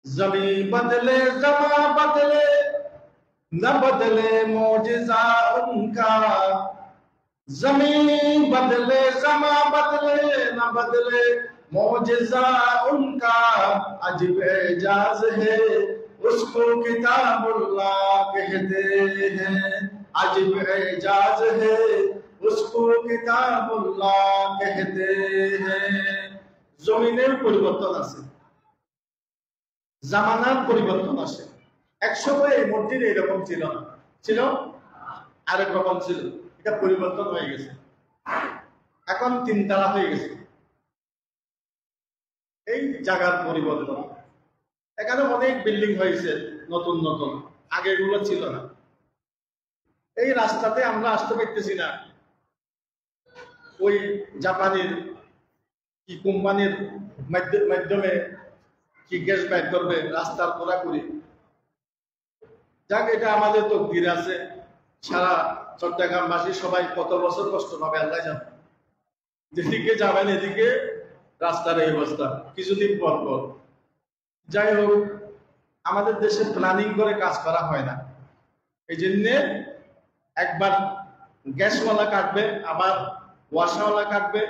ज़मीं बदले ज़मा बदले न बदले मौजिज़ा उनका। ज़मीं बदले ज़मा बदले न बदले मौजिज़ा उनका। अजब एजाज है उसको किताबुल्लाह कहते हैं। अजब एजाज है उसको किताबुल्लाह कहते हैं। जमीনের পরিবর্তন আছে, জামানার পরিবর্তন আছে। একসময় এই মসজিদ এরকম ছিল না, ছিল আরেক রকম ছিল। এটা পরিবর্তন হয়ে গেছে, এখন তিনতলা হয়ে গেছে। এই জায়গার পরিবর্তন। এখানে অনেক বিল্ডিং হয়েছে নতুন নতুন, আগে এগুলো ছিল না। এই রাস্তাতে আমরা আসতে পারতেছি না। ওই জাপানের কি কোম্পানির মাধ্যমে কি গ্যাস বাইর করবে রাস্তার পোড়াকুড়ি। যাক, এটা আমাদের তকদির আছে। সারা চট্টগ্রামবাসী সবাই কত বছর কষ্ট পাবে আল্লাহ জানে। যেদিকে যাবেন এদিকে রাস্তার এই অবস্থা কিছুদিন পর পর। যাই হোক, আমাদের দেশে প্ল্যানিং করে কাজ করা হয় না। এই জন্যে একবার গ্যাসওয়ালা কাটবে, আবার ওয়াশাওয়ালা কাটবে,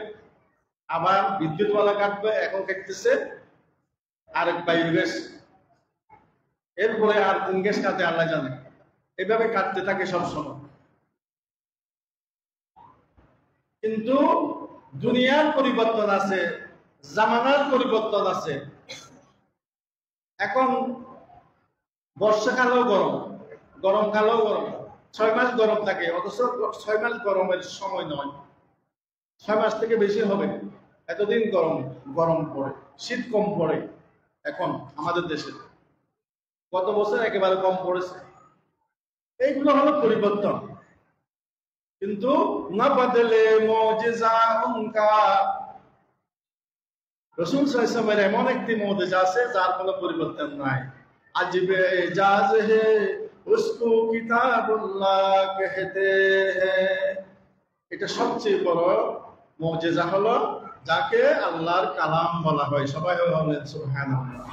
আবার বিদ্যুৎওয়ালা কাটবে, এখন কাটতেছে আরেক বায়োগ্যাস, এরপরে আর কোন গ্যাস কাটে আল্লাহ জানে। এভাবে কাটতে থাকে সবসময়। কিন্তু দুনিয়ার পরিবর্তন আছে, জামানার পরিবর্তন আছে। এখন বর্ষাকালেও গরম, গরমকালেও গরম। 6 মাস গরম থাকে, অথচ 6 মাস গরমের সময় নয়, 6 মাস থেকে বেশি হবে। এতদিন গরম গরম পড়ে, শীত কম পড়ে। এখন আমাদের দেশে গত বছর একেবারে কম পড়েছে। এইগুলো হলো পরিবর্তন। কিন্তু না বদলে মৌজিজা উনকা। রাসূল সাল্লাল্লাহু আলাইহি ওয়াসাল্লামের এমন একটি মুজিজা আছে যার কোনো পরিবর্তন নাই। আজবে এজাজ হে উসকো কিতাবুল্লাহ कहते हैं। এটা সবচেয়ে বড় মুজিজা হলো যাকে আল্লাহর কালাম বলা হয়। সবাই বলেন সুবহানাল্লাহ।